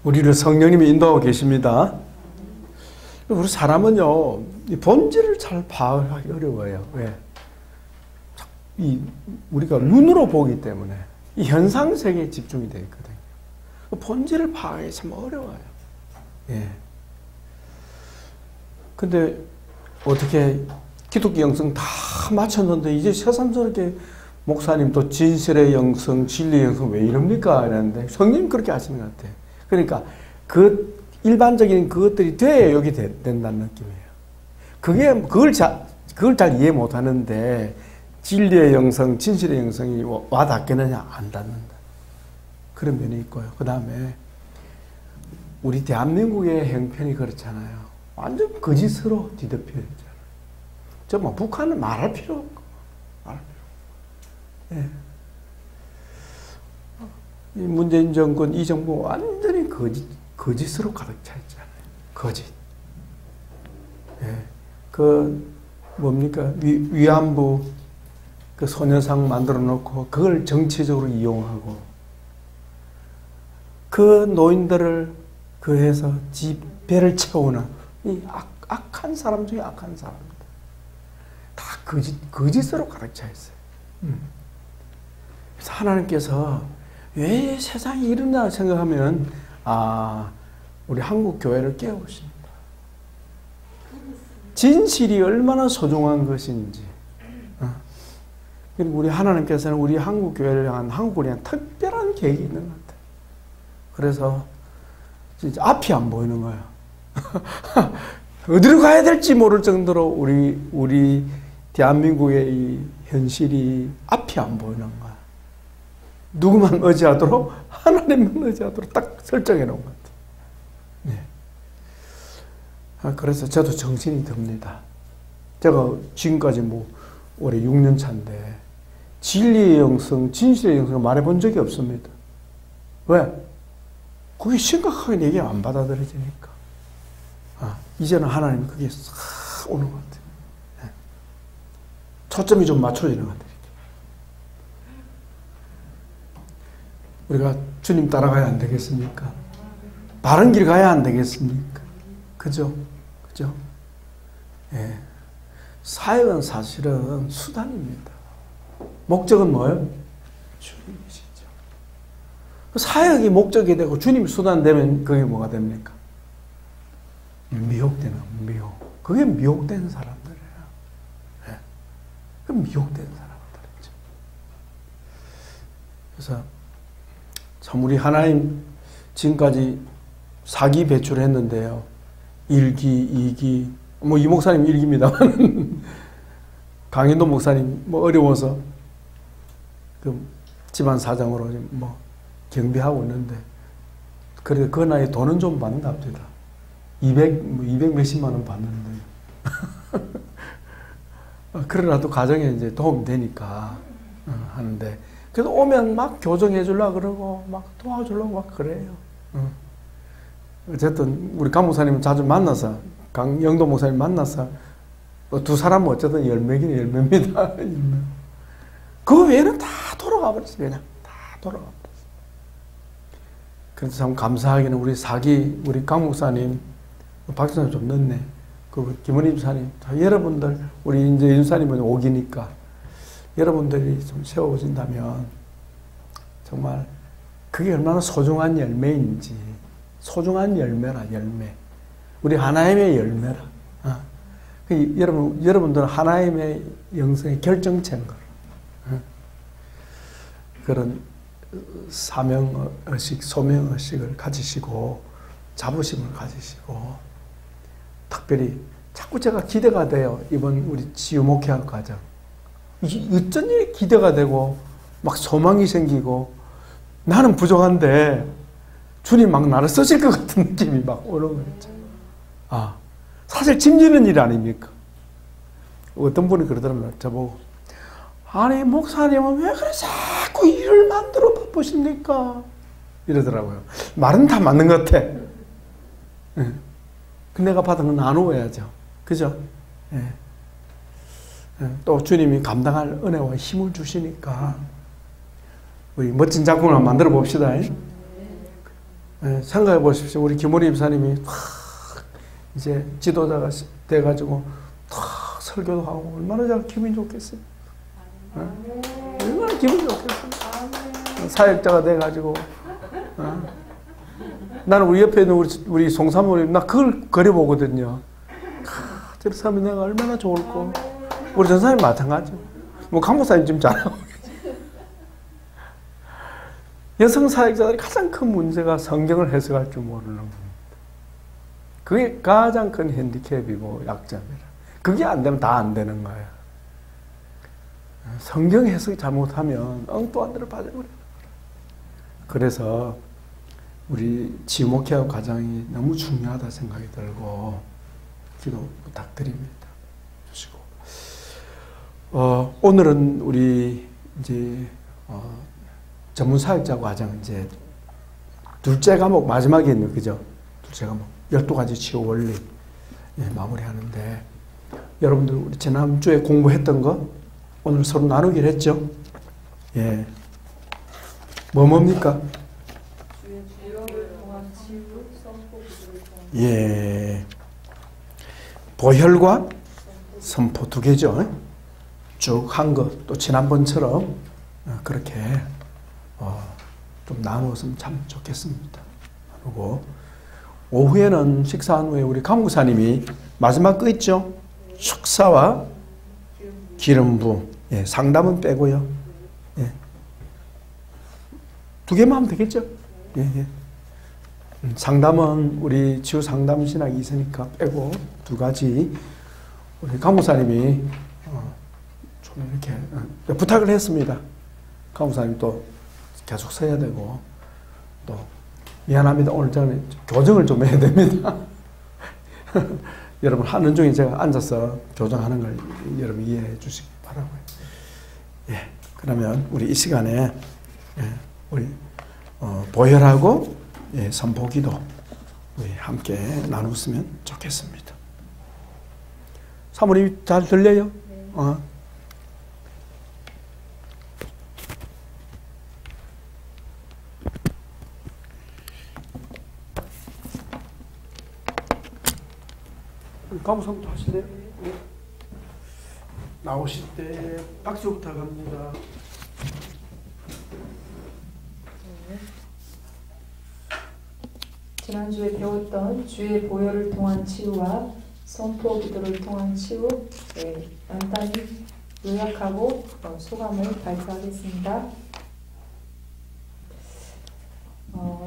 우리를 성령님이 인도하고 계십니다. 우리 사람은요, 이 본질을 잘 파악하기 어려워요. 왜? 우리가 눈으로 보기 때문에 이 현상 세계에 집중이 되어 있거든요. 본질을 파악하기 참 어려워요. 예. 근데 어떻게 기독교 영성 다 맞췄는데 이제 새삼스럽게 목사님 또 진실의 영성, 진리의 영성 왜 이럽니까? 이랬는데 성령님 그렇게 하시는 것 같아요. 그러니까 그 일반적인 그것들이 돼야 여기 된다는 느낌이에요. 그걸 잘 이해 못 하는데 진리의 영성, 진실의 영성이 와 닿겠느냐? 안 닿는다. 그런 면이 있고요. 그 다음에 우리 대한민국의 형편이 그렇잖아요. 완전 거짓으로 뒤덮여 있잖아요. 정말 북한은 말할 필요 없고, 예. 이 문재인 정권, 이 정부 완전히 거짓으로 가득 차 있잖아요. 거짓. 예. 뭡니까? 위안부 그 소녀상 만들어 놓고 그걸 정치적으로 이용하고 그 노인들을 해서 지 배를 채우는 이 악한 사람 중에 악한 사람입니다. 다 거짓으로 가득 차 있어요. 그래서 하나님께서 왜 세상이 이러나 생각하면 우리 한국 교회를 깨우십니다. 진실이 얼마나 소중한 것인지. 그리고 우리 하나님께서는 우리 한국 교회를 향한 한국을 향한 특별한 계획이 있는 것 같아요. 그래서 진짜 앞이 안 보이는 거예요. 어디로 가야 될지 모를 정도로 우리 대한민국의 이 현실이 앞이 안 보이는 거야. 누구만 의지하도록 하나님만 의지하도록 딱 설정해 놓은 것 같아요. 네. 그래서 저도 정신이 듭니다. 제가 지금까지 올해 6년 차인데 진리의 영성, 진실의 영성을 말해본 적이 없습니다. 왜? 그게 심각하게 얘기 안 받아들여지니까. 이제는 하나님 그게 싹 오는 것 같아요. 네. 초점이 좀 맞춰지는 것 같아요. 우리가 주님 따라가야 안 되겠습니까? 바른 길 가야 안 되겠습니까? 그죠? 그죠? 예. 사역은 사실은 수단입니다. 목적은 뭐예요? 주님이시죠. 사역이 목적이 되고 주님이 수단 되면 그게 뭐가 됩니까? 미혹되는 미혹. 그게 미혹된 사람들이에요. 네. 그 미혹된 사람들이죠. 그래서 참 우리 하나님 지금까지 4기 배출했는데요. 1기, 2기, 이 목사님 1기입니다만 강현도 목사님 어려워서 그 집안 사정으로 경비하고 있는데 그래도 그 나이에 돈은 좀 받는답니다. 200 몇십만 원 받는데 그러라도 가정에 이제 도움이 되니까 하는데 그래도 오면 막 교정해 주려고 그러고 막 도와주려고 막 그래요. 어쨌든 우리 강 목사님 자주 만나서 강영도 목사님 만나서 두 사람은 어쨌든 열매긴 열매입니다. 그 외에는 다 돌아가 버렸어요. 그냥 다 돌아가 버렸어요. 그래서 참 감사하기는 우리 우리 강 목사님 박수는 좀 늦네. 그 김원희 집사님, 여러분들 우리 이제 윤사님은 5기니까 여러분들이 좀 세워오신다면 정말 그게 얼마나 소중한 열매인지. 소중한 열매라, 열매. 우리 하나님의 열매라. 여러분들은 하나님의 영성의 결정체인 거. 그런 사명의식, 소명의식을 가지시고 자부심을 가지시고 특별히 자꾸 제가 기대가 돼요. 이번 우리 치유 목회학 과정. 어쩐 일이 기대가 되고 막 소망이 생기고 나는 부족한데 주님 막 나를 쓰실 것 같은 느낌이 막 오는 거죠. 사실 짐지는 일 아닙니까? 어떤 분이 그러더라고요. 저보고 아니 목사님은 왜 그래 자꾸 일을 만들어 바쁘십니까? 이러더라고요. 말은 다 맞는 것 같아. 내가 받은 건 나누어야죠. 그죠? 또 주님이 감당할 은혜와 힘을 주시니까 우리 멋진 작품을 만들어 봅시다. 생각해 보십시오. 우리 김우리 입사님이 이제 지도자가 돼가지고 설교도 하고 얼마나 잘 기분이 좋겠어요. 얼마나 기분이 좋겠어요. 사역자가 돼가지고. 나는 우리 옆에 있는 우리 송사모님, 나 그걸 그려보거든요. 저렇게 하면 내가 얼마나 좋을까. 우리 전사님 마찬가지죠. 뭐 강목사님 지금 잘하고. 여성 사역자들이 가장 큰 문제가 성경을 해석할 줄 모르는 겁니다. 그게 가장 큰 핸디캡이고 약점이라. 그게 안 되면 다 안 되는 거예요. 성경 해석이 잘못하면 엉뚱한 데로 빠져버려요. 그래서 우리 지목회와 과정이 너무 중요하다 생각이 들고 기도 부탁드립니다. 주시고 오늘은 우리 이제 전문 사역자 과정 이제 둘째 과목 마지막에 있는 그죠? 둘째 과목 12가지 치유 원리 마무리하는데 여러분들 우리 지난주에 공부했던 거 오늘 서로 나누기로 했죠? 예. 뭡니까? 예. 보혈과 선포 두 개죠. 쭉 한 거 또 지난번처럼 그렇게 좀 나누었으면 참 좋겠습니다. 그리고 오후에는 식사한 후에 우리 강구사님이 마지막 거 있죠? 축사와 기름 부음. 예, 상담은 빼고요. 예. 두 개만 하면 되겠죠? 예, 예. 상담은 우리 치유 상담 신학이 있으니까 빼고 두 가지 우리 강무사님이 좀 이렇게 부탁을 했습니다. 강무사님 또 계속 서야 되고 또 미안합니다. 오늘 저는 교정을 좀 해야 됩니다. 여러분 하는 중에 제가 앉아서 교정하는 걸 여러분 이해해 주시기 바라고요. 예, 그러면 우리 이 시간에 우리 보혈하고 선포기도 우리 함께 나눴으면 좋겠습니다. 사모님 잘 들려요? 네. 감사합니다. 하실래요? 네. 나오실 때 박수 부탁합니다. 지난주에 배웠던 주의 보혈을 통한 치유와 선포 기도를 통한 치유 간단히 요약하고 소감을 발표하겠습니다.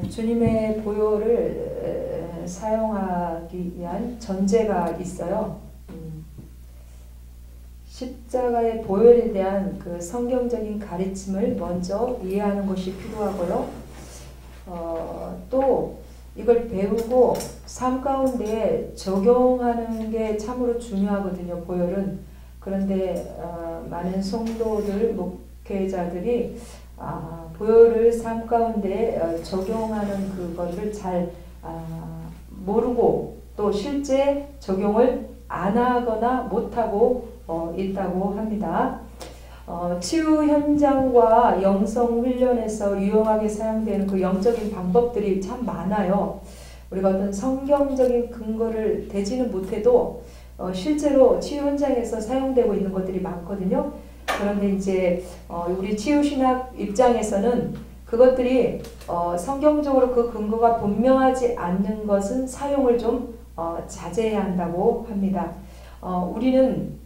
주님의 보혈을 사용하기 위한 전제가 있어요. 십자가의 보혈에 대한 그 성경적인 가르침을 먼저 이해하는 것이 필요하고요. 또 이걸 배우고 삶 가운데 적용하는 게 참으로 중요하거든요. 보혈은. 그런데 많은 성도들, 목회자들이 보혈을 삶 가운데 적용하는 그것을 잘 모르고 또 실제 적용을 안 하거나 못하고 있다고 합니다. 치유 현장과 영성 훈련에서 유용하게 사용되는 그 영적인 방법들이 참 많아요. 우리가 어떤 성경적인 근거를 대지는 못해도 실제로 치유 현장에서 사용되고 있는 것들이 많거든요. 그런데 이제 우리 치유신학 입장에서는 그것들이 성경적으로 그 근거가 분명하지 않는 것은 사용을 좀 자제해야 한다고 합니다. 우리는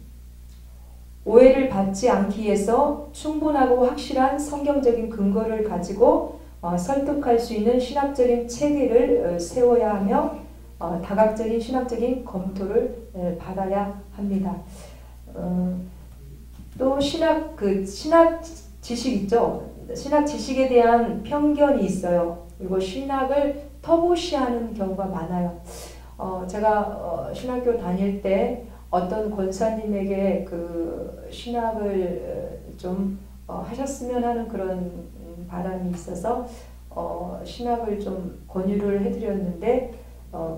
오해를 받지 않기 위해서 충분하고 확실한 성경적인 근거를 가지고 설득할 수 있는 신학적인 체계를 세워야 하며 다각적인 신학적인 검토를 받아야 합니다. 또 신학 지식 있죠? 신학 지식에 대한 편견이 있어요. 그리고 신학을 터부시하는 경우가 많아요. 제가 신학교 다닐 때 어떤 권사님에게 그 신학을 좀 하셨으면 하는 그런 바람이 있어서 신학을 좀 권유를 해드렸는데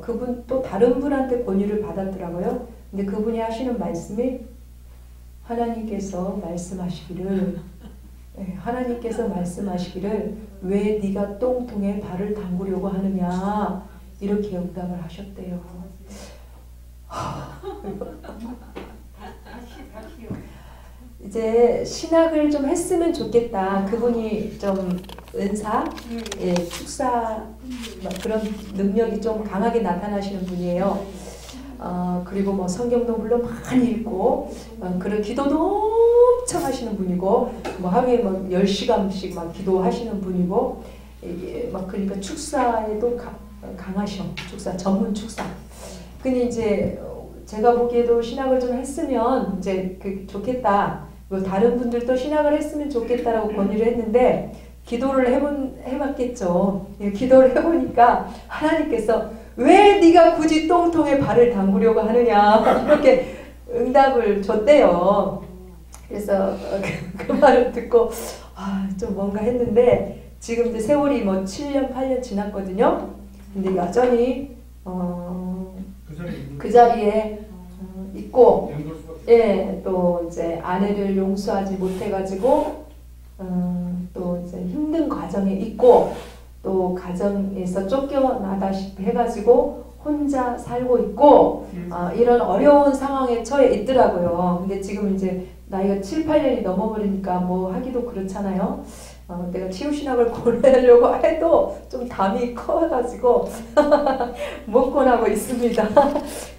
그분 또 다른 분한테 권유를 받았더라고요. 근데 그분이 하시는 말씀이 하나님께서 말씀하시기를 왜 네가 똥통에 발을 담그려고 하느냐 이렇게 응답을 하셨대요. 이제 신학을 좀 했으면 좋겠다. 그분이 좀 은사, 예, 축사 그런 능력이 좀 강하게 나타나시는 분이에요. 그리고 뭐 성경도 물론 많이 읽고 그런 기도도 엄청 하시는 분이고 뭐 하루에 뭐 10시간씩 막 기도하시는 분이고 막 그러니까 축사에도 강하셔. 축사 전문 축사. 근데 이제 제가 보기에도 신학을 좀 했으면 이제 좋겠다. 뭐 다른 분들도 신학을 했으면 좋겠다라고 권유를 했는데 기도를 해봤겠죠. 예, 기도를 해보니까 하나님께서 왜 네가 굳이 똥통에 발을 담그려고 하느냐 이렇게 응답을 줬대요. 그래서 그 말을 듣고 좀 뭔가 했는데 지금 이제 세월이 뭐 7년 8년 지났거든요. 근데 여전히 그 자리에 있고, 예, 또 이제 아내를 용서하지 못해가지고 또 이제 힘든 과정에 있고 또 가정에서 쫓겨나다시피 해가지고 혼자 살고 있고 이런 어려운 상황에 처해 있더라고요. 근데 지금 이제 나이가 7, 8년이 넘어버리니까 뭐 하기도 그렇잖아요. 내가 치유신학을 권하려고 해도 좀 담이 커가지고 못 권하고 있습니다.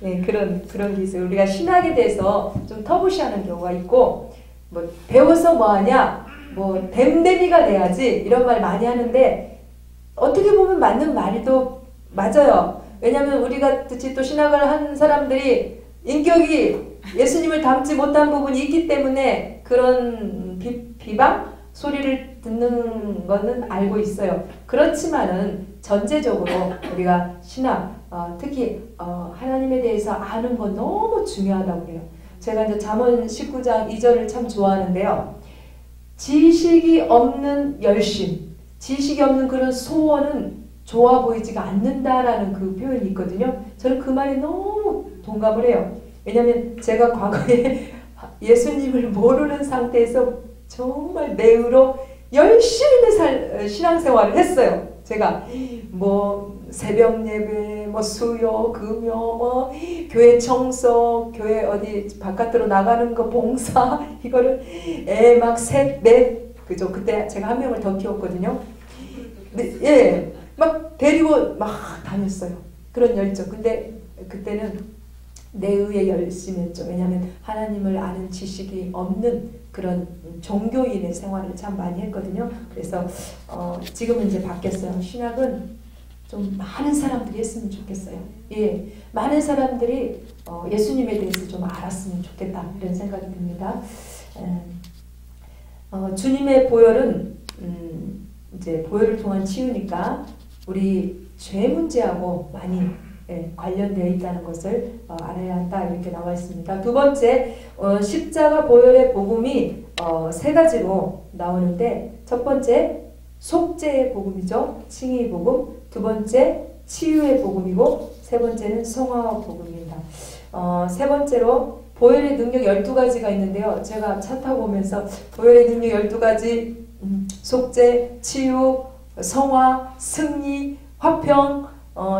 예, 그런 게 있어요. 우리가 신학에 대해서 좀 터부시하는 경우가 있고 뭐 배워서 뭐하냐 뭐 댐댐이가 돼야지 이런 말 많이 하는데 어떻게 보면 맞는 말이도 맞아요. 왜냐하면 우리가 같이 또 신학을 한 사람들이 인격이 예수님을 닮지 못한 부분이 있기 때문에 그런 비방 소리를 듣는 거는 알고 있어요. 그렇지만은 전제적으로 우리가 신학, 특히 하나님에 대해서 아는 건 너무 중요하다고 그래요. 제가 이제 잠언 19장 2절을 참 좋아하는데요. 지식이 없는 열심, 지식이 없는 그런 소원은 좋아 보이지가 않는다라는 그 표현이 있거든요. 저는 그 말에 너무 동감을 해요. 왜냐하면 제가 과거에 예수님을 모르는 상태에서 정말 내으로 열심히 신앙생활을 했어요. 제가 뭐 새벽 예배, 뭐 수요, 금요, 뭐 교회 청소, 교회 어디 바깥으로 나가는 거 봉사 이거를 애 막 셋, 넷 그죠? 그때 제가 한 명을 더 키웠거든요. 네, 예, 막 데리고 막 다녔어요. 그런 열정. 근데 그때는 내의의 열심이었죠. 왜냐하면 하나님을 아는 지식이 없는 그런 종교인의 생활을 참 많이 했거든요. 그래서 지금은 이제 바뀌었어요. 신학은 좀 많은 사람들이 했으면 좋겠어요. 예, 많은 사람들이 예수님에 대해서 좀 알았으면 좋겠다 이런 생각이 듭니다. 주님의 보혈은 이제 보혈을 통한 치유니까 우리 죄 문제하고 많이 관련되어 있다는 것을 알아야 한다 이렇게 나와 있습니다. 두 번째 십자가 보혈의 복음이 세 가지로 나오는데 첫 번째 속죄의 복음이죠. 칭의 복음. 두 번째 치유의 복음이고 세 번째는 성화 복음입니다. 세 번째로 보혈의 능력 12가지가 있는데요. 제가 차 타고 오면서 보혈의 능력 12가지 속죄, 치유, 성화, 승리, 화평,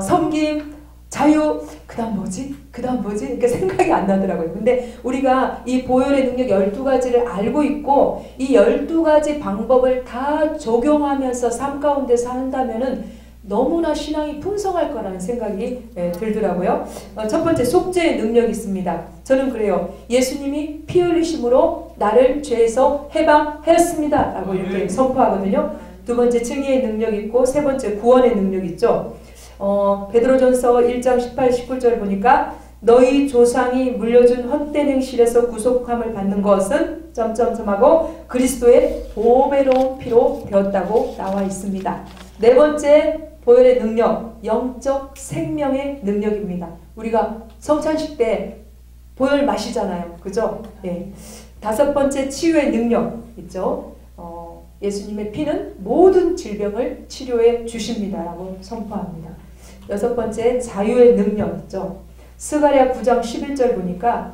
섬김, 자유, 그 다음 뭐지? 이렇게 생각이 안 나더라고요. 근데 우리가 이 보혈의 능력 12가지를 알고 있고 이 12가지 방법을 다 적용하면서 삶 가운데서 한다면은 너무나 신앙이 풍성할 거라는 생각이 들더라고요. 첫 번째 속죄의 능력이 있습니다. 저는 그래요. 예수님이 피 흘리심으로 나를 죄에서 해방하였습니다. 라고 이렇게 선포하거든요. 두 번째 칭의의 능력이 있고 세 번째 구원의 능력이 있죠. 베드로전서 1장 18, 19절 보니까 너희 조상이 물려준 헛된 행실에서 구속함을 받는 것은 점점점하고 그리스도의 보배로운 피로 되었다고 나와 있습니다. 네 번째 보혈의 능력, 영적 생명의 능력입니다. 우리가 성찬식 때 보혈 마시잖아요. 그죠? 네. 다섯 번째 치유의 능력 있죠. 예수님의 피는 모든 질병을 치료해 주십니다. 라고 선포합니다. 여섯 번째 자유의 능력 있죠. 스가랴 9장 11절 보니까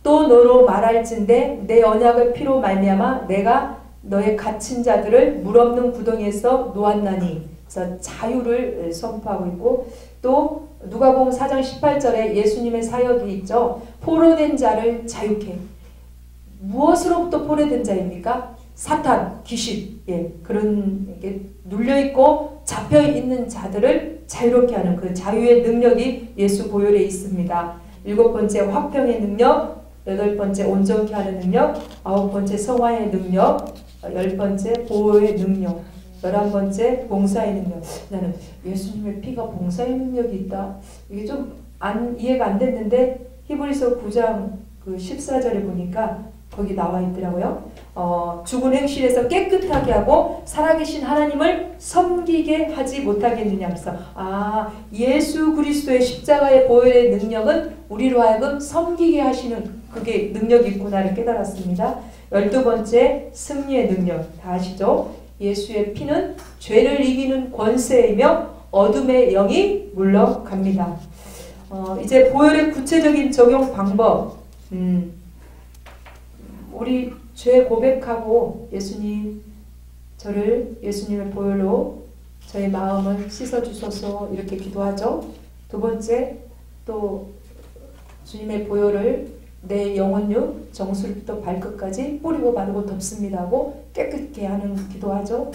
또 너로 말할진대 내 언약의 피로 말미암아 내가 너의 갇힌 자들을 물 없는 구덩이에서 놓았나니. 그래서 자유를 선포하고 있고, 또 누가복음 4장 18절에 예수님의 사역이 있죠. 포로된 자를 자유케. 무엇으로부터 포로된 자입니까? 사탄, 귀신, 그런 게 눌려있고 잡혀있는 자들을 자유롭게 하는 그 자유의 능력이 예수 보혈에 있습니다. 7번째 화평의 능력, 8번째 온전케 하는 능력, 9번째 성화의 능력, 10번째 보호의 능력, 11번째 봉사의 능력. 나는 예수님의 피가 봉사의 능력이 있다. 이게 좀 이해가 안 됐는데 히브리서 9장 그 14절에 보니까 거기 나와 있더라고요. 죽은 행실에서 깨끗하게 하고 살아계신 하나님을 섬기게 하지 못하겠느냐. 그래서 예수 그리스도의 십자가의 보혈의 능력은 우리로 하여금 섬기게 하시는 그게 능력이 있구나를 깨달았습니다. 12번째 승리의 능력. 다 아시죠? 예수의 피는 죄를 이기는 권세이며 어둠의 영이 물러갑니다. 이제 보혈의 구체적인 적용 방법. 우리 죄 고백하고 예수님, 저를 예수님의 보혈로 저의 마음을 씻어주소서 이렇게 기도하죠. 두 번째, 또 주님의 보혈을 내 영혼류 정수리부터 발끝까지 뿌리고 바르고 덮습니다 하고 깨끗게 하는 기도하죠.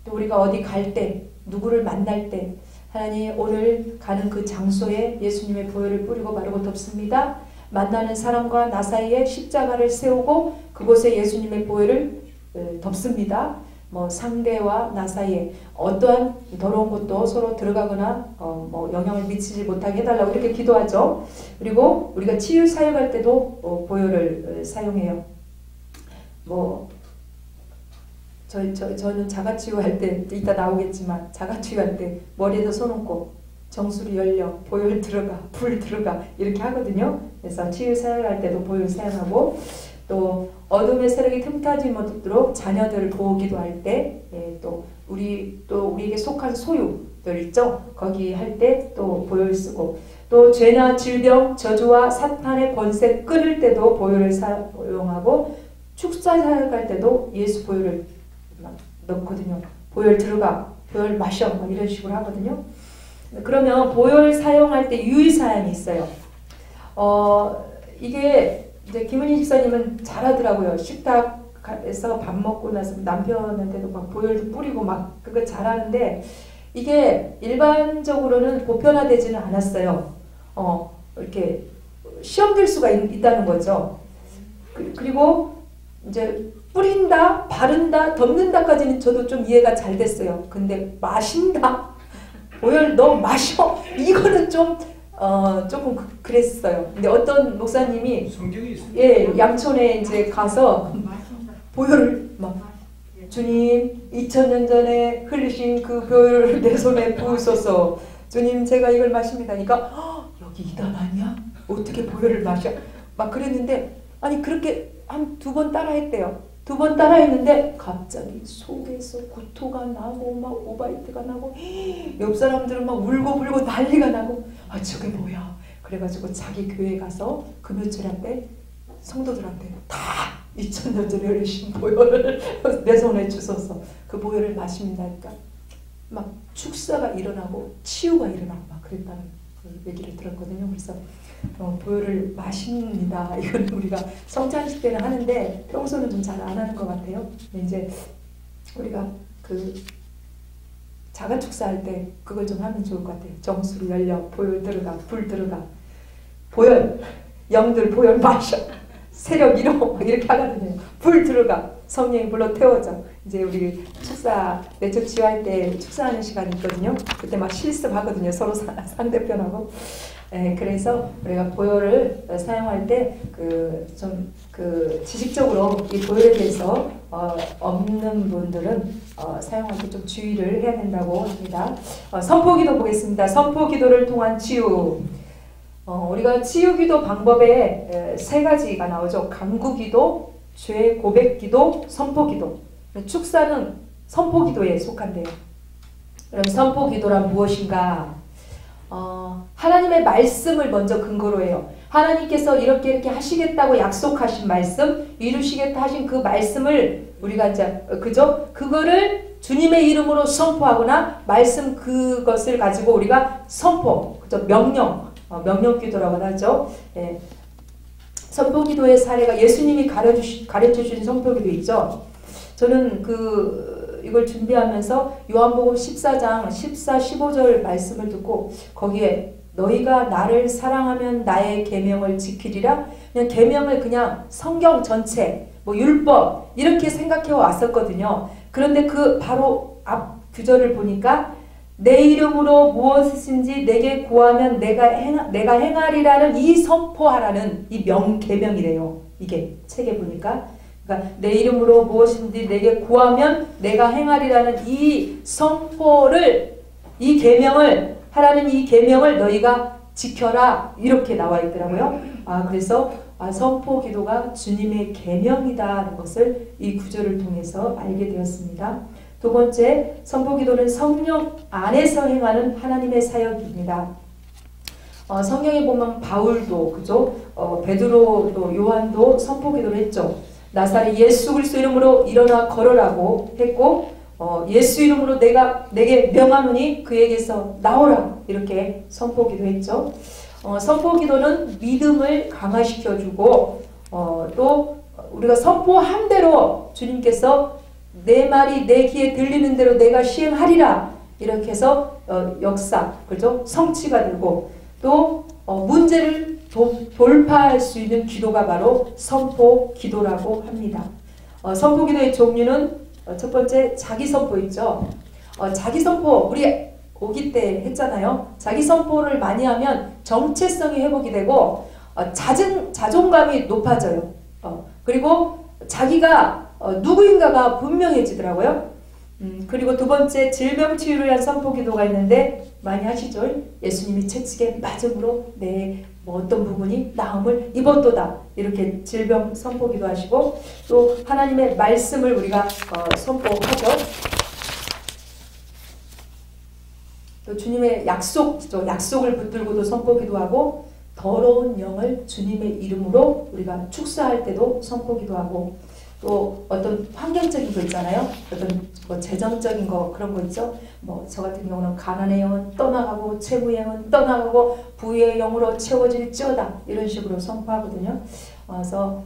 또 우리가 어디 갈 때, 누구를 만날 때 하나님 오늘 가는 그 장소에 예수님의 보혈을 뿌리고 바르고 덮습니다. 만나는 사람과 나 사이에 십자가를 세우고 그곳에 예수님의 보혈을 덮습니다. 상대와 나 사이에 어떠한 더러운 것도 서로 들어가거나 영향을 미치지 못하게 해달라고 이렇게 기도하죠. 그리고 우리가 치유 사역할 때도 보혈을 사용해요. 저는 자가치유할 때 이따 나오겠지만 자가치유할 때 머리에다 손 얹고 정수리 열려 보혈 들어가 불 들어가 이렇게 하거든요. 그래서 치유 사역할 때도 보혈 사용하고, 또 어둠의 세력이 틈타지 못하도록 자녀들을 보호기도 할 때, 또 우리에게 속한 소유들 있죠. 거기 할 때 또 보혈 쓰고, 또 죄나 질병, 저주와 사탄의 권세 끊을 때도 보혈을 사용하고, 축사 사역할 때도 예수 보혈을 넣거든요. 보혈 들어가, 보혈 마셔, 이런 식으로 하거든요. 그러면 보혈 사용할 때 유의사항이 있어요. 이게 이제 김은희 집사님은 잘하더라고요. 식탁에서 밥 먹고 나서 남편한테도 막 보혈도 뿌리고 막 그거 잘하는데, 이게 일반적으로는 보편화되지는 않았어요. 이렇게 시험될 수가 있다는 거죠. 그리고 이제 뿌린다, 바른다, 덮는다까지는 저도 좀 이해가 잘 됐어요. 근데 마신다? 보혈 너 마셔? 이거는 좀 조금 그랬어요. 근데 어떤 목사님이 양촌에 이제 가서 보혈을 막 주님 2000년 전에 흘리신 그 보혈을 내 손에 부으소서. 주님 제가 이걸 마십니다. 그러니까 여기 이단 아니야? 어떻게 보혈을 마셔? 막 그랬는데, 아니 그렇게 한 2번 따라했대요. 2번 따라했는데 갑자기 속에서 구토가 나고 막 오바이트가 나고 옆 사람들은 막 울고불고 난리가 나고 저게 뭐야. 그래가지고 자기 교회 가서 금요철한테 성도들한테 다 2000년 전에 흘리신 보혈을 내 손에 주소서. 그 보혈을 마십니다. 그러니까 막 축사가 일어나고 치유가 일어나고 막 그랬다는 그 얘기를 들었거든요. 그래서 보혈을 마십니다. 이건 우리가 성찬식 때는 하는데 평소는 좀 잘 안 하는 것 같아요. 이제 우리가 그 자가 축사할 때 그걸 좀 하면 좋을 것 같아요. 정수리 열려 보혈 들어가 불 들어가 보혈 영들 보혈 마셔 세력 이뤄 이렇게 하거든요. 불 들어가 성령이 불러 태워져. 이제 우리 축사 내적 치유할 때 축사하는 시간이 있거든요. 그때 막 실습하거든요. 서로 상대편하고. 그래서 우리가 보혈을 사용할 때 그 지식적으로 이 보혈에 대해서 없는 분들은 사용할 때 좀 주의를 해야 된다고 합니다. 선포기도 보겠습니다. 선포기도를 통한 치유. 우리가 치유기도 방법에 3가지가 나오죠. 간구기도, 죄 고백기도, 선포기도. 축사는 선포기도에 속한대요. 그럼 선포기도란 무엇인가? 하나님의 말씀을 먼저 근거로 해요. 하나님께서 이렇게 하시겠다고 약속하신 말씀, 이루시겠다 하신 그 말씀을 우리가 이제 그죠? 그거를 주님의 이름으로 선포하거나 말씀 그것을 가지고 우리가 선포, 그죠? 명령, 명령 기도라고 하죠. 예. 선포 기도의 사례가 예수님이 가르쳐 주신 선포 기도 있죠. 저는 이걸 준비하면서 요한복음 14장 14, 15절 말씀을 듣고 거기에 너희가 나를 사랑하면 나의 계명을 지키리라. 그냥 계명을 그냥 성경 전체, 뭐 율법 이렇게 생각해 왔었거든요. 그런데 그 바로 앞 구절을 보니까 내 이름으로 무엇이든지 내게 구하면 내가 행하리라는 이 선포하라는 이 계명이래요. 이게 책에 보니까. 그러니까 내 이름으로 무엇이든지 내게 구하면 내가 행하리라는 이 선포를, 이 계명을 하라는 이 계명을 너희가 지켜라 이렇게 나와 있더라고요. 그래서 선포 기도가 주님의 계명이다라는 것을 이 구절을 통해서 알게 되었습니다. 두 번째, 선포 기도는 성령 안에서 행하는 하나님의 사역입니다. 성경에 보면 바울도 그죠? 베드로도 요한도 선포 기도를 했죠. 나사렛 예수 그리스도 이름으로 일어나 걸으라고 했고 예수 이름으로 내게 명하노니 그에게서 나오라 이렇게 선포 기도했죠. 선포 기도는 믿음을 강화시켜주고 또 우리가 선포한 대로 주님께서 내 말이 내 귀에 들리는 대로 내가 시행하리라 이렇게 해서 역사 그죠? 성취가 되고 또 문제를 돌파할 수 있는 기도가 바로 선포 기도라고 합니다. 선포 기도의 종류는 첫 번째 자기 선포 있죠. 자기 선포 우리 오기 때 했잖아요. 자기 선포를 많이 하면 정체성이 회복이 되고 자존감이 높아져요. 그리고 자기가 누구인가가 분명해지더라고요. 그리고 두 번째 질병 치유를 위한 선포 기도가 있는데 많이 하시죠. 예수님이 채찍에 맞음으로 내 어떤 부분이 나음을 입었도다 이렇게 질병 선포 기도하시고 또 하나님의 말씀을 우리가 선포하죠. 또 주님의 약속을 붙들고도 선포 기도하고 더러운 영을 주님의 이름으로 우리가 축사할 때도 선포 기도하고 또 어떤 환경적인 거 있잖아요. 어떤 뭐 재정적인 거 그런 거 있죠. 뭐 저 같은 경우는 가난의 영은 떠나가고 채무의 영은 떠나가고 부의 영으로 채워질지어다 이런 식으로 선포하거든요. 그래서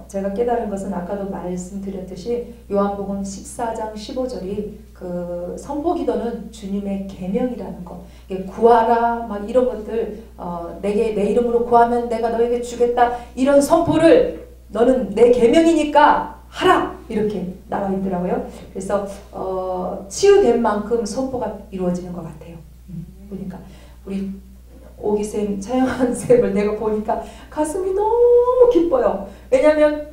제가 깨달은 것은 아까도 말씀드렸듯이 요한복음 14장 15절이 그 선포 기도는 주님의 계명이라는 거. 구하라 막 이런 것들 내 이름으로 구하면 내가 너에게 주겠다 이런 선포를 너는 내 계명이니까 하라 이렇게 나와 있더라고요. 그래서 치유된 만큼 선포가 이루어지는 것 같아요. 보니까 우리 오기쌤, 차영한 쌤을 내가 보니까 가슴이 너무 기뻐요. 왜냐하면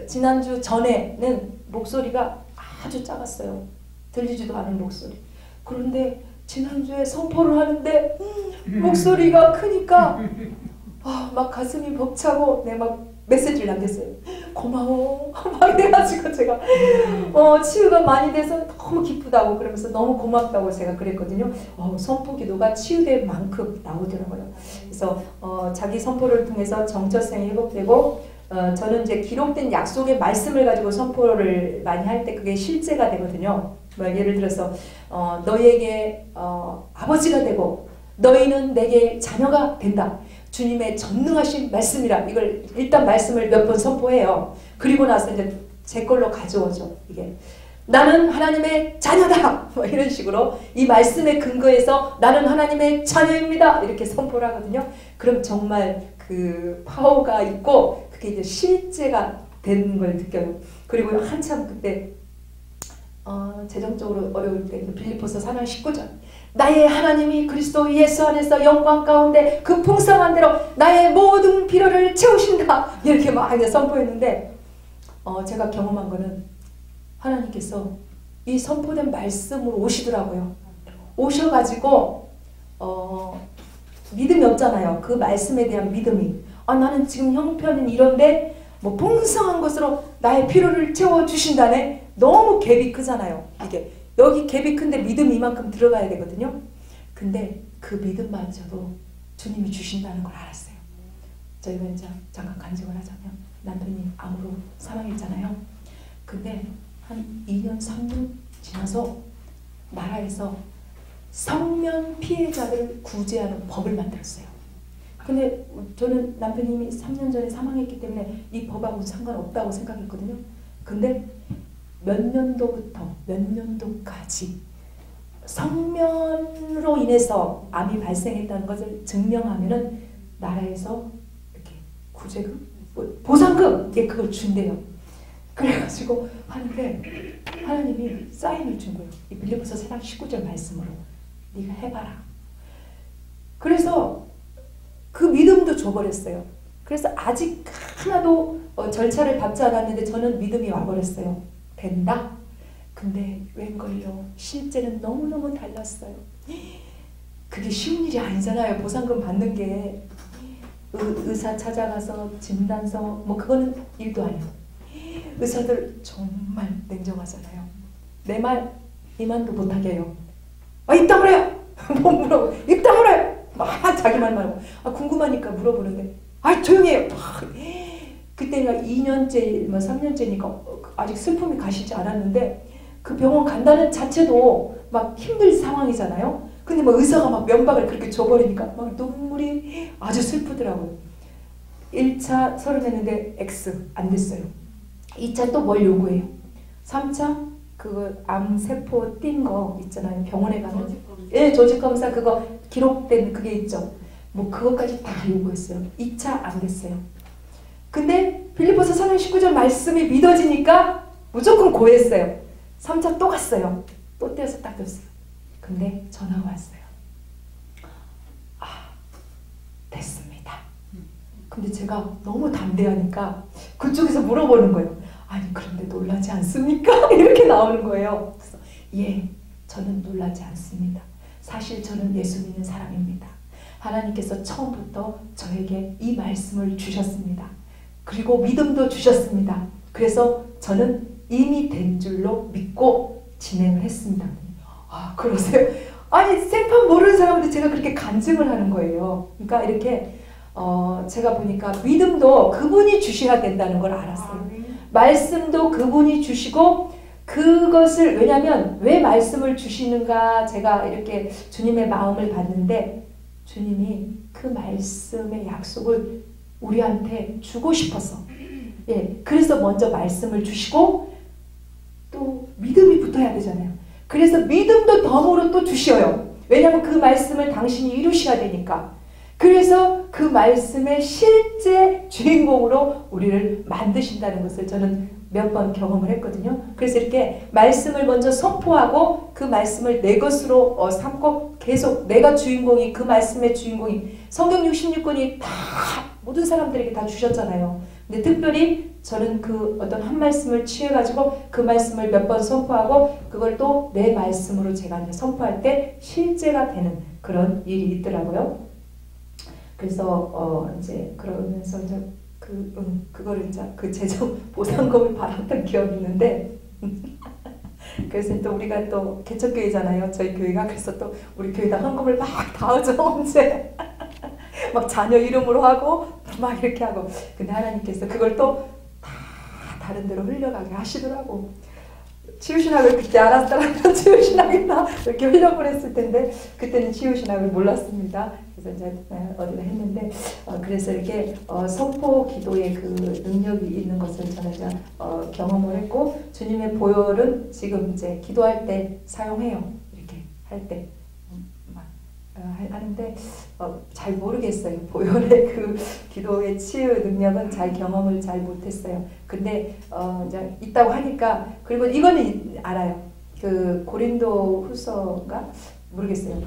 지난주 전에는 목소리가 아주 작았어요. 들리지도 않은 목소리. 그런데 지난주에 선포를 하는데 목소리가 크니까 막 가슴이 벅차고 내가 막 메시지를 남겼어요. 고마워 막 이래가지고 제가 치유가 많이 돼서 너무 기쁘다고 그러면서 너무 고맙다고 제가 그랬거든요. 선포 기도가 치유될 만큼 나오더라고요. 그래서 자기 선포를 통해서 정체성이 회복되고 저는 이제 기록된 약속의 말씀을 가지고 선포를 많이 할 때 그게 실제가 되거든요. 예를 들어서 너희에게 아버지가 되고 너희는 내게 자녀가 된다. 주님의 전능하신 말씀이라 이걸 일단 말씀을 몇 번 선포해요. 그리고 나서 이제 제 걸로 가져오죠. 이게 나는 하나님의 자녀다. 뭐 이런 식으로 이 말씀에 근거해서 나는 하나님의 자녀입니다. 이렇게 선포를 하거든요. 그럼 정말 그 파워가 있고 그게 이제 실제가 되는 걸 느껴요. 그리고 한참 그때 재정적으로 어려울 때 빌립보서 4장 19절 나의 하나님이 그리스도 예수 안에서 영광 가운데 그 풍성한 대로 나의 모든 필요를 채우신다 이렇게 막 선포했는데 제가 경험한 거는 하나님께서 이 선포된 말씀으로 오시더라고요. 오셔가지고 믿음이 없잖아요. 그 말씀에 대한 믿음이 나는 지금 형편은 이런데 뭐 풍성한 것으로 나의 필요를 채워주신다네. 너무 갭이 크잖아요. 이게 여기 갭이 큰데 믿음이 이만큼 들어가야 되거든요. 근데 그 믿음마저도 주님이 주신다는 걸 알았어요. 저희가 이제 잠깐 간증을 하자면 남편이 암으로 사망했잖아요. 근데 한 2년 3년 지나서 나라에서 성면 피해자를 구제하는 법을 만들었어요. 근데 저는 남편님이 3년 전에 사망했기 때문에 이 법하고는 상관없다고 생각했거든요. 근데 몇 년도부터 몇 년도까지 성면으로 인해서 암이 발생했다는 것을 증명하면은 나라에서 이렇게 구제금? 보상금! 예, 그걸 준대요. 그래가지고 하는데 하나님이 사인을 준 거예요. 이 빌립보서 4장 19절 말씀으로 네가 해봐라. 그래서 그 믿음도 줘버렸어요. 그래서 아직 하나도 절차를 밟지 않았는데 저는 믿음이 와버렸어요. 된다? 근데 웬걸요? 실제는 너무너무 달랐어요. 그게 쉬운 일이 아니잖아요. 보상금 받는 게. 의사 찾아가서 진단서 뭐 그거는 일도 아니고 의사들 정말 냉정하잖아요. 내 말 이만도 못하게 해요. 입 다물어요! 뭐 물어보 입 다물어요! 막 자기 말 말고 궁금하니까 물어보는데 조용히 해요. 그때가 2년째 뭐 3년째니까 아직 슬픔이 가시지 않았는데 그 병원 간다는 자체도 막 힘들 상황이잖아요. 근데 막 의사가 막 면박을 그렇게 줘버리니까 막 눈물이 아주 슬프더라고요. 1차 서른했는데 X 안 됐어요. 2차 또 뭘 요구해요? 3차 그거 암세포 띈 거 있잖아요. 병원에 가면 예, 조직검사 그거 기록된 그게 있죠. 뭐 그것까지 다 요구했어요. 2차 안 됐어요. 근데 빌립보서 4장 19절 말씀이 믿어지니까 무조건 고했어요. 3차 또 갔어요. 또 떼어서 딱 뒀어요. 근데 전화가 왔어요. 됐습니다. 근데 제가 너무 담대하니까 그쪽에서 물어보는 거예요. 아니 그런데 놀라지 않습니까? 이렇게 나오는 거예요. 그래서 예, 저는 놀라지 않습니다. 사실 저는 예수 믿는 사람입니다. 하나님께서 처음부터 저에게 이 말씀을 주셨습니다. 그리고 믿음도 주셨습니다. 그래서 저는 이미 된 줄로 믿고 진행을 했습니다. 그러세요? 아니 생판 모르는 사람한테 제가 그렇게 간증을 하는 거예요. 그러니까 이렇게 제가 보니까 믿음도 그분이 주셔야 된다는 걸 알았어요. 말씀도 그분이 주시고 그것을 왜냐하면 왜 말씀을 주시는가 제가 이렇게 주님의 마음을 봤는데 주님이 그 말씀의 약속을 우리한테 주고 싶어서 예, 그래서 먼저 말씀을 주시고 또 믿음이 붙어야 되잖아요. 그래서 믿음도 덤으로 또 주셔요. 왜냐하면 그 말씀을 당신이 이루셔야 되니까. 그래서 그 말씀의 실제 주인공으로 우리를 만드신다는 것을 저는 몇 번 경험을 했거든요. 그래서 이렇게 말씀을 먼저 선포하고 그 말씀을 내 것으로 삼고 계속 내가 주인공이 그 말씀의 주인공이 성경 66권이 다 모든 사람들에게 다 주셨잖아요. 근데 특별히 저는 그 어떤 한 말씀을 취해가지고 그 말씀을 몇 번 선포하고 그걸 또 내 말씀으로 제가 이제 선포할 때 실제가 되는 그런 일이 있더라고요. 그래서 이제 그러면서 이제 그거를 이제 그 재정 보상금을 받았던 기억이 있는데 그래서 또 우리가 또 개척교회잖아요. 저희 교회가. 그래서 또 우리 교회다 헌금을 막 다 하죠. 언제 막 자녀 이름으로 하고 막 이렇게 하고 근데 하나님께서 그걸 또 다 다른 데로 흘려가게 하시더라고. 치유신학을 그때 알았더라면 치유신학이다 이렇게 흘려보냈을 텐데 그때는 치유신학을 몰랐습니다. 그래서 이제 어디다 했는데 그래서 이렇게 선포 기도의 그 능력이 있는 것을 저는 이제 경험을 했고 주님의 보혈은 지금 이제 기도할 때 사용해요. 이렇게 할 때 하는데 잘 모르겠어요. 보혈의 그 기도의 치유 능력은 잘 경험을 잘 못했어요. 근데 이제 있다고 하니까 그리고 이거는 알아요. 그 고린도 후서인가 모르겠어요.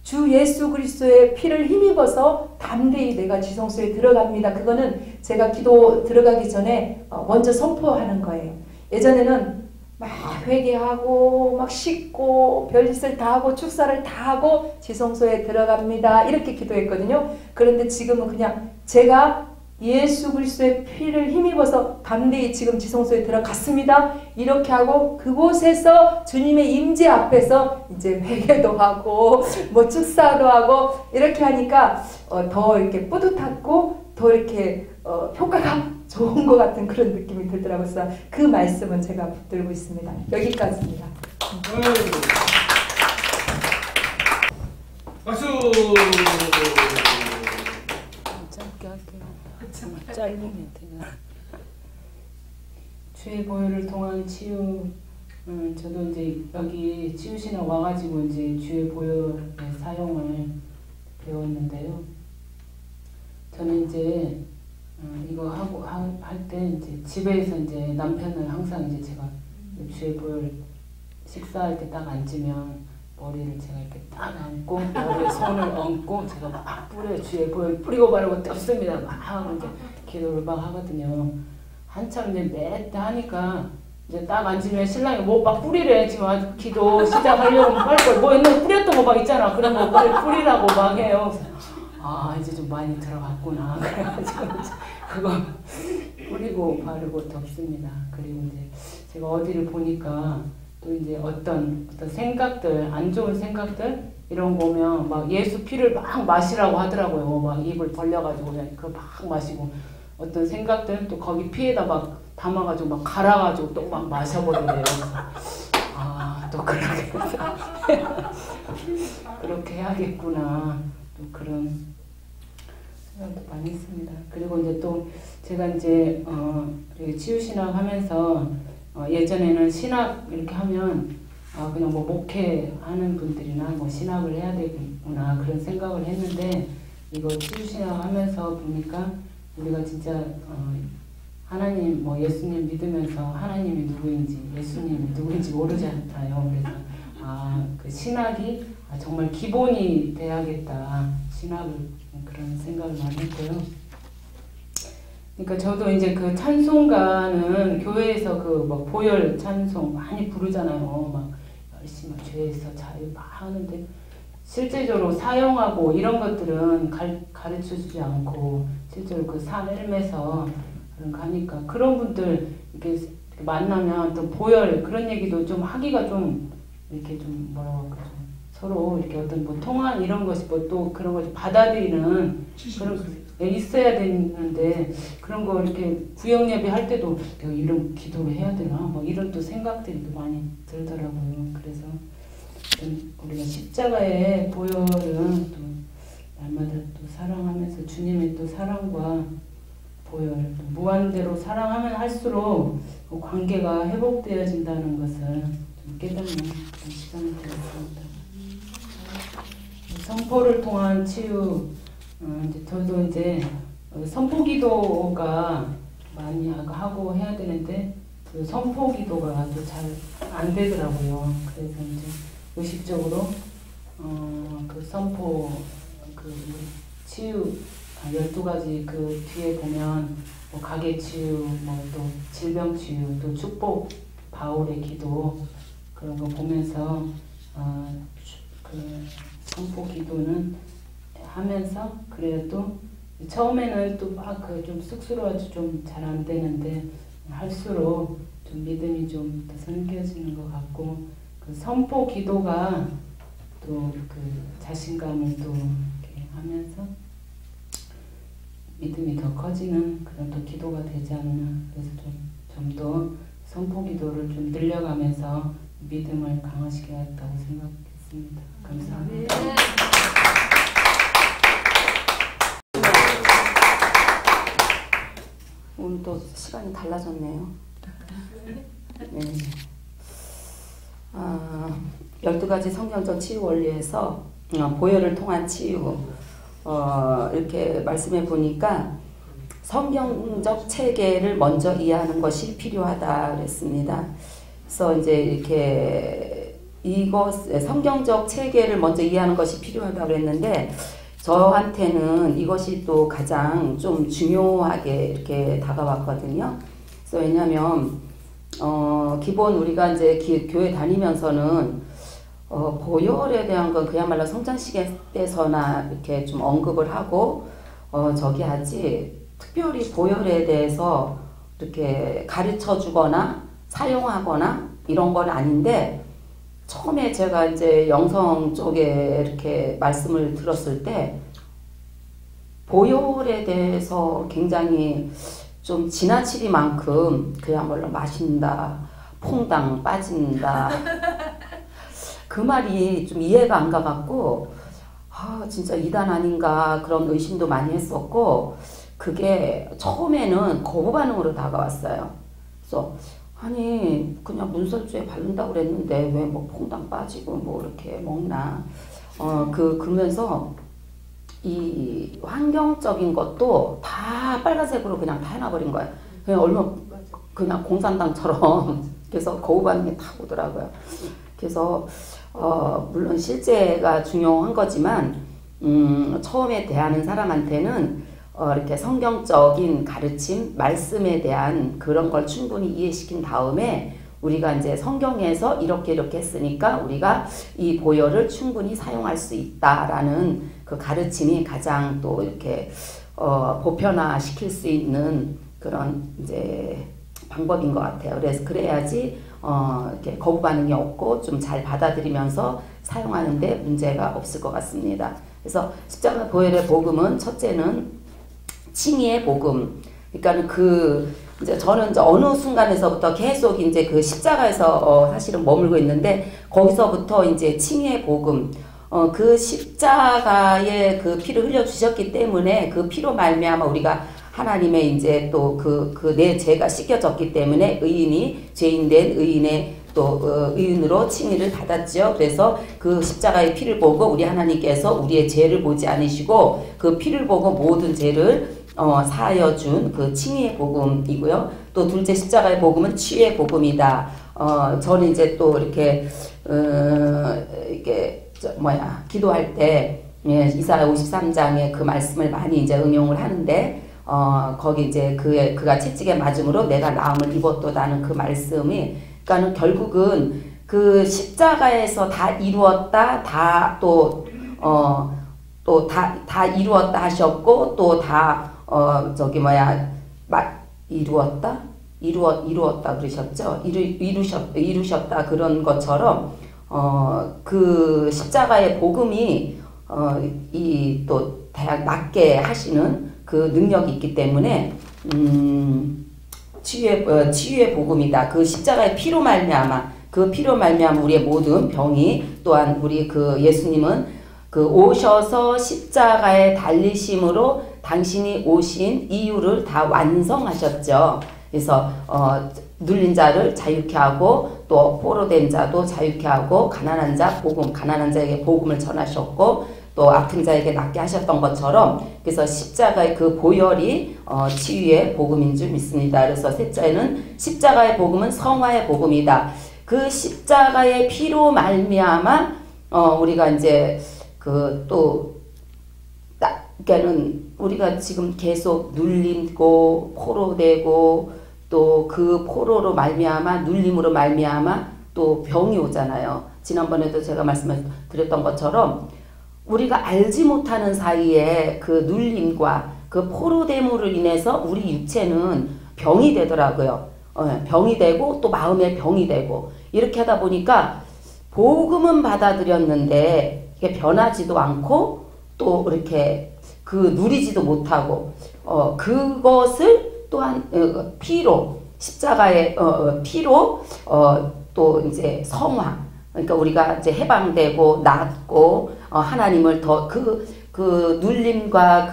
주 예수 그리스도의 피를 힘입어서 담대히 내가 지성소에 들어갑니다. 그거는 제가 기도 들어가기 전에 먼저 선포하는 거예요. 예전에는 막 회개하고 막 씻고 별짓을 다 하고 축사를 다 하고 지성소에 들어갑니다. 이렇게 기도했거든요. 그런데 지금은 그냥 제가 예수 그리스도의 피를 힘입어서 담대히 지금 지성소에 들어갔습니다. 이렇게 하고 그곳에서 주님의 임재 앞에서 이제 회개도 하고 뭐 축사도 하고 이렇게 하니까 더 이렇게 뿌듯하고 더 이렇게 효과가 좋은 것 같은 그런 느낌이 들더라고요. 그래서 그 말씀은 제가 붙들고 있습니다. 여기까지입니다. 박수! 짧게 할게요. 짧으면 되나. 주의 보혈을 통한 치유. 저도 이제 여기 치유신학 와가지고 이제 주의 보혈의 사용을 배웠는데요. 저는 이제 이거 하고 할 때 이제 집에서 이제 남편을 항상 이제 제가 주의 보혈 식사할 때 딱 앉으면 머리를 제가 이렇게 딱 얹고 머리에 손을 얹고 제가 막 뿌려요. 주의 보혈 뿌리고 바르고 떴습니다. 막 하고 이제 기도를 막 하거든요. 한참 이제 몇 하니까 이제 딱 앉으면 신랑이 뭐 막 뿌리래. 지금 아주 기도 시작하려고 빨리 뭐 옛날에 뿌렸던 거 막 있잖아. 그런 거 빨리 뿌리라고 막 해요. 아 이제 좀 많이 들어갔구나. 그래가지고 그거 뿌리고 바르고 덮습니다. 그리고 이제 제가 어디를 보니까 또 이제 어떤 생각들, 안 좋은 생각들 이런 거 오면 막 예수 피를 막 마시라고 하더라고요. 막 입을 벌려가지고 그냥 그걸 막 마시고 어떤 생각들 또 거기 피에다 막 담아가지고 막 갈아가지고 또 막 마셔버리래요. 아 또 그렇게 그렇게 해야겠구나. 또 그런 생각도 많이 했습니다. 그리고 이제 또 제가 이제 치유신학 하면서 예전에는 신학 이렇게 하면 그냥 뭐 목회하는 분들이나 뭐 신학을 해야 되구나 그런 생각을 했는데 이거 치유신학 하면서 보니까 우리가 진짜 하나님 뭐 예수님 믿으면서 하나님이 누구인지 예수님이 누구인지 모르잖아요. 그래서 그 신학이 정말 기본이 돼야겠다. 신학을 그런 생각을 많이 했고요. 그러니까 저도 이제 그 찬송가는 교회에서 그 막 보혈 찬송 많이 부르잖아요. 막 열심히 죄에서 자유 막 하는데 실제적으로 사용하고 이런 것들은 가르쳐 주지 않고 실제로 그 삶에서 가니까 그런 분들 이렇게 만나면 또 보혈 그런 얘기도 좀 하기가 좀 이렇게 좀 뭐라고 할까 좀 서로 이렇게 어떤 뭐 통한 이런 것이 뭐 또 그런 걸 받아들이는 그런 있어야 되는데 그런 거 이렇게 구역 예배 할 때도 내가 이런 기도를 해야 되나 뭐 이런 또 생각들이 또 많이 들더라고요. 그래서 우리가 십자가의 보혈은 또 날마다 또 사랑하면서 주님의 또 사랑과 보혈 또 무한대로 사랑하면 할수록 그 관계가 회복되어진다는 것을 좀 깨닫는 시간이 되었습니다. 선포를 통한 치유 이제 저도 이제 선포기도가 많이 하고 해야 되는데 그 선포기도가 또 잘 안 되더라고요. 그래서 이제 의식적으로 그 선포 그 치유 12가지 그 뒤에 보면 뭐 가게 치유, 뭐 또 질병 치유, 또 축복 바울의 기도 그런 거 보면서 그 선포 기도는 하면서 그래도 처음에는 또 막 그 좀 쑥스러워서 좀 잘 안 되는데 할수록 좀 믿음이 좀 더 생겨지는 것 같고 그 선포 기도가 또 그 자신감을 또 이렇게 하면서 믿음이 더 커지는 그런 또 기도가 되지 않나. 그래서 좀 더 선포 기도를 좀 늘려가면서 믿음을 강화시켜야겠다고 생각했습니다. 감사합니다. 오늘 또 시간이 달라졌네요. 네. 12가지 성경적 치유 원리에서 보혈을 통한 치유 이렇게 말씀해 보니까 성경적 체계를 먼저 이해하는 것이 필요하다 그랬습니다. 그래서 이제 이렇게 성경적 체계를 먼저 이해하는 것이 필요하다 그랬는데 저한테는 이것이 또 가장 좀 중요하게 이렇게 다가왔거든요. 그래서 왜냐하면 기본 우리가 이제 교회 다니면서는 보혈에 대한 건 그야말로 성찬식에 때서나 이렇게 좀 언급을 하고 저기 하지 특별히 보혈에 대해서 이렇게 가르쳐 주거나 사용하거나 이런 건 아닌데 처음에 제가 이제 영성 쪽에 이렇게 말씀을 들었을 때 보혈에 대해서 굉장히 좀 지나치리만큼 그야말로 마신다, 퐁당 빠진다. 그 말이 좀 이해가 안 가갖고 진짜 이단 아닌가 그런 의심도 많이 했었고 그게 처음에는 거부 반응으로 다가왔어요. 그래서 아니 그냥 문설주에 바른다고 그랬는데 왜 뭐 퐁당 빠지고 뭐 이렇게 먹나. 그러면서 이 환경적인 것도 다 빨간색으로 그냥 다 해놔버린 거예요. 그냥 얼마 그냥 공산당처럼 그래서 거부 반응이 다 오더라고요. 그래서 물론 실제가 중요한 거지만 처음에 대하는 사람한테는 이렇게 성경적인 가르침, 말씀에 대한 그런 걸 충분히 이해시킨 다음에 우리가 이제 성경에서 이렇게 했으니까 우리가 이 보혈을 충분히 사용할 수 있다라는 그 가르침이 가장 또 이렇게 보편화시킬 수 있는 그런 이제 방법인 것 같아요. 그래서 그래야지 이렇게 거부 반응이 없고 좀 잘 받아들이면서 사용하는데 문제가 없을 것 같습니다. 그래서 십자가 보혈의 복음은 첫째는 칭의의 복음. 그러니까는 이제 저는 이제 어느 순간에서부터 계속 이제 그 십자가에서 사실은 머물고 있는데 거기서부터 이제 칭의의 복음. 그 십자가에 그 피를 흘려 주셨기 때문에 그 피로 말미암아 우리가 하나님의 이제 또 내 죄가 씻겨졌기 때문에 의인이 죄인된 의인의 또 의인으로 칭의를 받았죠. 그래서 그 십자가의 피를 보고 우리 하나님께서 우리의 죄를 보지 않으시고 그 피를 보고 모든 죄를 사하여 준 그 칭의의 복음이고요. 또 둘째 십자가의 복음은 치유의 복음이다. 저는 이제 또 이렇게 기도할 때 이사야 53장의 그 말씀을 많이 이제 응용을 하는데 거기 이제 그가 채찍에 맞음으로 내가 나음을 입었도다는 그 말씀이 그러니까는 결국은 그 십자가에서 다 이루었다 다 이루었다 하셨고 또 다 이루었다 그러셨죠. 이루셨다 그런 것처럼 그 십자가의 복음이 이 또 낫게 하시는 그 능력이 있기 때문에 치유의 복음이다. 그 십자가의 피로 말미암아 우리의 모든 병이 또한 우리 그 예수님은 그 오셔서 십자가에 달리심으로 당신이 오신 이유를 다 완성하셨죠. 그래서 눌린 자를 자유케 하고 또 포로된 자도 자유케 하고 가난한 자에게 복음을 전하셨고 또 아픈 자에게 낫게 하셨던 것처럼 그래서 십자가의 그 보혈이 치유의 복음인 줄 믿습니다. 그래서 셋째는 십자가의 복음은 성화의 복음이다. 그 십자가의 피로 말미암아 우리가 이제 그러니까는 우리가 지금 계속 눌리고 포로되고 또 그 포로로 말미암아 눌림으로 말미암아 또 병이 오잖아요. 지난번에도 제가 말씀을 드렸던 것처럼 우리가 알지 못하는 사이에 그 눌림과 그 포로됨으로 인해서 우리 육체는 병이 되더라고요. 병이 되고 또 마음의 병이 되고 이렇게 하다 보니까 복음은 받아들였는데 이게 변하지도 않고 또 이렇게 누리지도 못하고 그것을 또한 피로 십자가의 피로 또 이제 성화 그러니까 우리가 이제 해방되고 낫고 하나님을 더 그 눌림과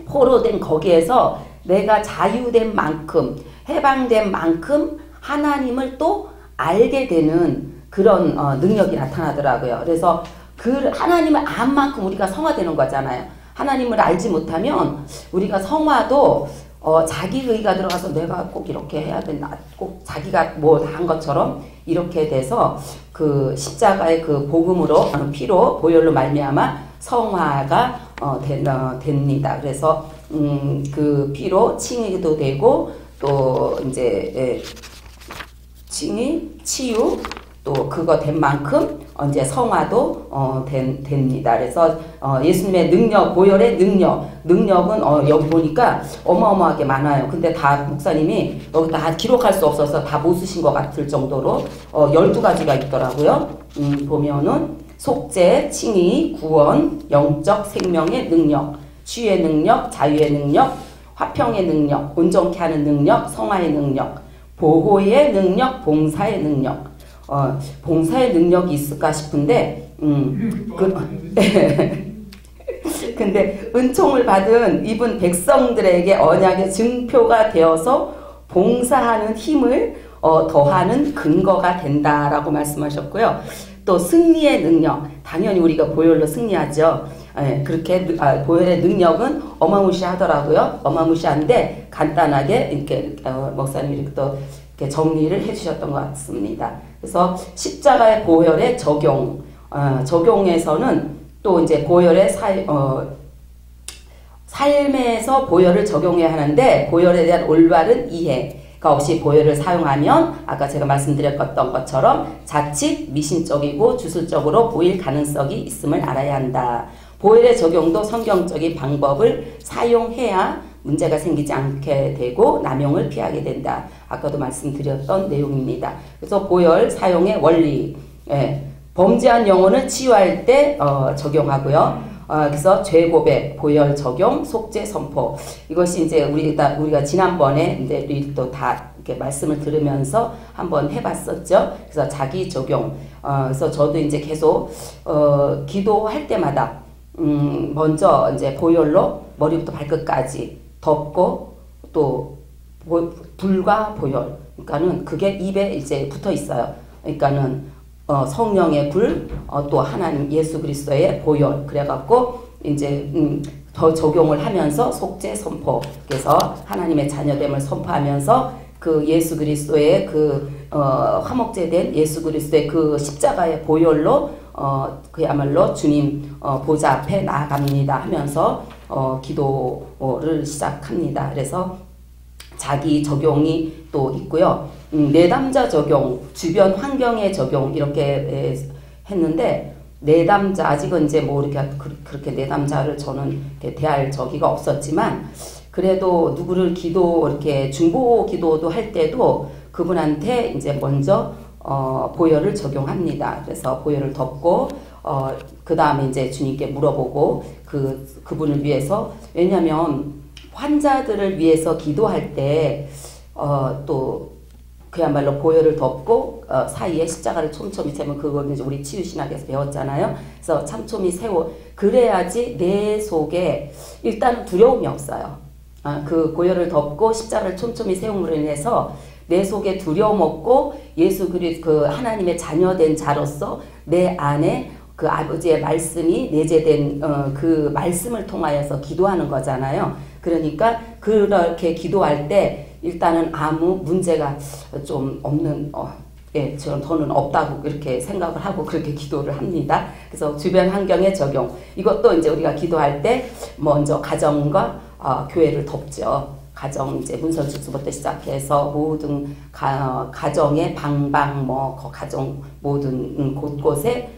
포로된 거기에서 내가 자유된 만큼 해방된 만큼 하나님을 또 알게 되는 그런 능력이 나타나더라고요. 그래서 그 하나님을 안 만큼 우리가 성화되는 거잖아요. 하나님을 알지 못하면 우리가 성화도 자기의가 들어가서 내가 꼭 이렇게 해야 된다. 꼭 자기가 뭐 한 것처럼 이렇게 돼서 그 십자가의 그 복음으로 피로 보혈로 말미암아 성화가 됩니다. 그래서 그 피로 칭의도 되고 또 이제 칭의, 치유 또 그거 된 만큼 이제 성화도 됩니다. 그래서 예수님의 능력, 보혈의 능력은 여기 보니까 어마어마하게 많아요. 근데 다 목사님이 여기 다 기록할 수 없어서 다 못 쓰신 것 같을 정도로 12가지가 있더라고요. 보면은 속죄, 칭의, 구원, 영적 생명의 능력, 치유의 능력, 자유의 능력, 화평의 능력, 온전케 하는 능력, 성화의 능력, 보호의 능력, 봉사의 능력. 봉사의 능력이 있을까 싶은데, 근데 은총을 받은 이분 백성들에게 언약의 증표가 되어서 봉사하는 힘을 더하는 근거가 된다라고 말씀하셨고요. 또 승리의 능력, 당연히 우리가 보혈로 승리하죠. 그렇게 보혈의 능력은 어마무시하더라고요. 어마무시한데 간단하게 이렇게 목사님이 이렇게 또 이렇게 정리를 해주셨던 것 같습니다. 그래서 십자가의 보혈의 적용에서는 또 이제 보혈의 삶에서 보혈을 적용해야 하는데 보혈에 대한 올바른 이해가 없이 보혈을 사용하면 아까 제가 말씀드렸던 것처럼 자칫 미신적이고 주술적으로 보일 가능성이 있음을 알아야 한다. 보혈의 적용도 성경적인 방법을 사용해야 문제가 생기지 않게 되고 남용을 피하게 된다. 아까도 말씀드렸던 내용입니다. 그래서 보혈 사용의 원리, 범죄한 영혼을 치유할 때 적용하고요. 그래서 죄고백, 보혈 적용, 속죄 선포. 이것이 이제 우리가 지난번에 이제 또 다 이렇게 말씀을 들으면서 한번 해봤었죠. 그래서 자기 적용. 그래서 저도 이제 계속 기도할 때마다 먼저 이제 보혈로 머리부터 발끝까지 덮고 또 불과 보혈. 그러니까는 그게 입에 이제 붙어 있어요. 그러니까는 성령의 불, 또 하나님 예수 그리스도의 보혈. 그래갖고 이제 더 적용을 하면서 속죄 선포. 그래서 하나님의 자녀됨을 선포하면서 그 예수 그리스도의 그 화목제된 예수 그리스도의 그 십자가의 보혈로 그야말로 주님 보좌 앞에 나아갑니다 하면서 기도를 시작합니다. 그래서 자기 적용이 또 있고요. 내담자 적용, 주변 환경의 적용 이렇게 했는데 내담자 아직은 이제 뭐 이렇게 그렇게 내담자를 저는 이렇게 대할 적이가 없었지만 그래도 누구를 이렇게 중보 기도도 할 때도 그분한테 이제 먼저 보혈을 적용합니다. 그래서 보혈을 덮고 그 다음에 이제 주님께 물어보고 그분을 위해서 왜냐하면 환자들을 위해서 기도할 때 또 그야말로 보혈을 덮고 사이에 십자가를 촘촘히 세우면 그거는 이제 우리 치유신학에서 배웠잖아요. 그래서 촘촘히 세워 그래야지 내 속에 일단 두려움이 없어요. 그 보혈을 덮고 십자가를 촘촘히 세움으로 인해서 내 속에 두려움 없고 예수 그리스도 그 하나님의 자녀된 자로서 내 안에 그 아버지의 말씀이 내재된 그 말씀을 통하여서 기도하는 거잖아요. 그러니까 그렇게 기도할 때 일단은 아무 문제가 좀 없는 저는 없다고 그렇게 생각을 하고 그렇게 기도를 합니다. 그래서 주변 환경의 적용 이것도 이제 우리가 기도할 때 먼저 가정과 교회를 덮죠. 가정 이제 문서 주소부터 시작해서 모든 가정의 방방 가정 모든 곳곳에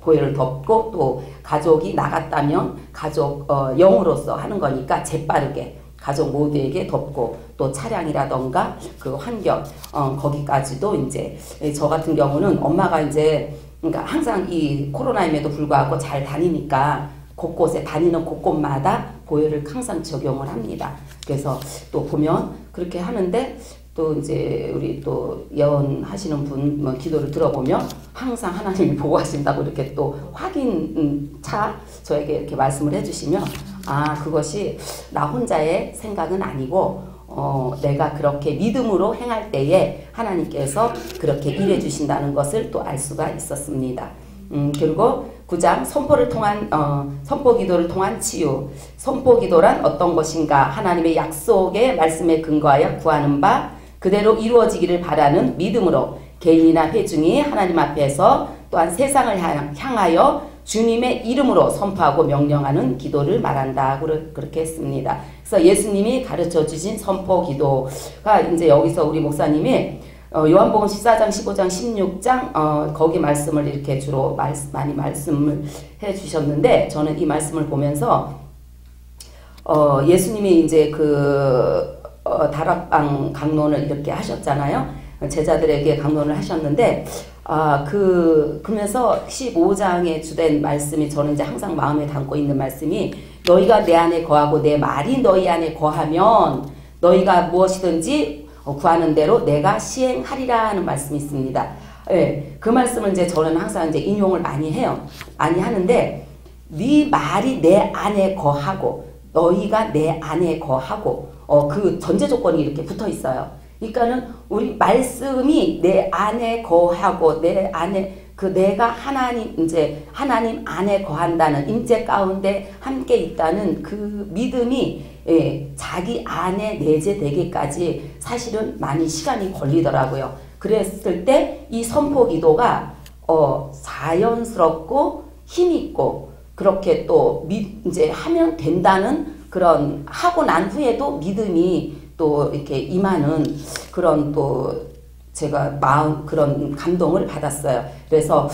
보혈을 덮고 또 가족이 나갔다면 가족 영으로서 하는 거니까 재빠르게 가족 모두에게 덮고 또 차량이라던가 그 환경 거기까지도 이제 저 같은 경우는 엄마가 이제 그러니까 항상 이 코로나임에도 불구하고 잘 다니니까 곳곳에 다니는 곳곳마다 보혈을 항상 적용을 합니다. 그래서 또 보면 그렇게 하는데 또 이제 우리 또 예언하시는 분 기도를 들어보면 항상 하나님이 보호하신다고 이렇게 또 확인차 저에게 이렇게 말씀을 해주시면 그것이 나 혼자의 생각은 아니고 내가 그렇게 믿음으로 행할 때에 하나님께서 그렇게 일해 주신다는 것을 또 알 수가 있었습니다. 그리고 9장 선포를 통한 선포 기도를 통한 치유. 선포 기도란 어떤 것인가? 하나님의 약속의 말씀에 근거하여 구하는 바 그대로 이루어지기를 바라는 믿음으로 개인이나 회중이 하나님 앞에서 또한 세상을 향하여 주님의 이름으로 선포하고 명령하는 기도를 말한다. 그렇게 했습니다. 그래서 예수님이 가르쳐 주신 선포 기도가 이제 여기서 우리 목사님이 요한복음 14장, 15장, 16장 거기 말씀을 이렇게 주로 많이 말씀을 해 주셨는데 저는 이 말씀을 보면서 예수님이 이제 그 다락방 강론을 이렇게 하셨잖아요. 제자들에게 강론을 하셨는데 그러면서 15장에 주된 말씀이 저는 이제 항상 마음에 담고 있는 말씀이 너희가 내 안에 거하고 내 말이 너희 안에 거하면 너희가 무엇이든지 구하는 대로 내가 시행하리라 하는 말씀이 있습니다. 예, 그 말씀을 이제 저는 항상 이제 인용을 많이 해요. 많이 하는데 네 말이 내 안에 거하고 너희가 내 안에 거하고 그 전제 조건이 이렇게 붙어 있어요. 그러니까는 우리 말씀이 내 안에 거하고 내 안에 내가 하나님 안에 거한다는 임재 가운데 함께 있다는 그 믿음이 자기 안에 내재되기까지 사실은 많이 시간이 걸리더라고요. 그랬을 때 이 선포 기도가 자연스럽고 힘있고 그렇게 또 이제 하면 된다는 그런 하고 난 후에도 믿음이 또 이렇게 임하는 그런 또 제가 그런 감동을 받았어요. 그래서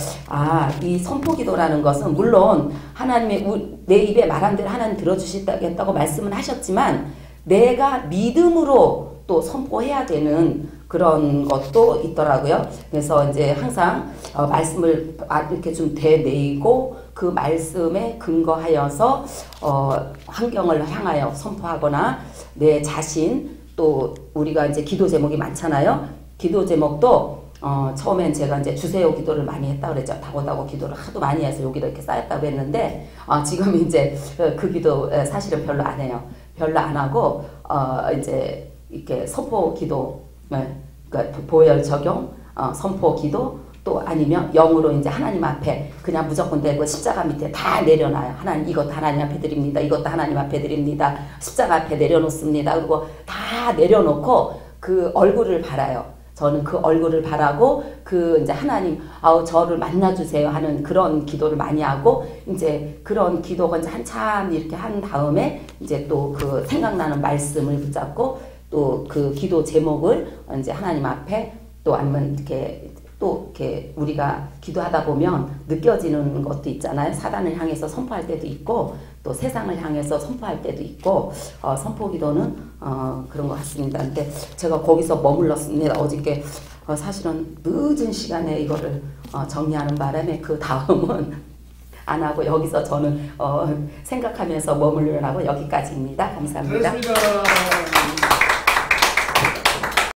이 선포기도라는 것은 물론 하나님의 내 입에 말한 대로 하나님 들어주시겠다고 말씀은 하셨지만 내가 믿음으로 또 선포해야 되는 그런 것도 있더라고요. 그래서 이제 항상 말씀을 이렇게 좀 되뇌이고 그 말씀에 근거하여서 환경을 향하여 선포하거나 내 자신 또 우리가 이제 기도 제목이 많잖아요. 기도 제목도 처음엔 제가 이제 주세요 기도를 많이 했다고 그랬죠. 다고다고 기도를 하도 많이 해서 여기다 이렇게 쌓였다고 했는데 지금 이제 그 기도 사실은 별로 안 해요. 별로 안 하고 이제 이렇게 선포 기도, 그러니까 보혈 적용, 선포 기도 또 아니면 영으로 이제 하나님 앞에 그냥 무조건 내고 십자가 밑에 다 내려놔요. 하나님 이것도 하나님 앞에 드립니다. 이것도 하나님 앞에 드립니다. 십자가 앞에 내려놓습니다. 그리고 다 내려놓고 그 얼굴을 바라요. 저는 그 얼굴을 바라고 그 이제 하나님 저를 만나주세요 하는 그런 기도를 많이 하고 이제 그런 기도가 이제 한참 이렇게 한 다음에 이제 또 그 생각나는 말씀을 붙잡고 또 그 기도 제목을 이제 하나님 앞에 또 아니면 이렇게 또 이렇게 우리가 기도하다 보면 느껴지는 것도 있잖아요. 사단을 향해서 선포할 때도 있고 또 세상을 향해서 선포할 때도 있고 선포 기도는 그런 것 같습니다. 근데 제가 거기서 머물렀습니다. 어저께 사실은 늦은 시간에 이거를 정리하는 바람에 그 다음은 안 하고 여기서 저는 생각하면서 머물려고 여기까지입니다. 감사합니다. 그렇습니다.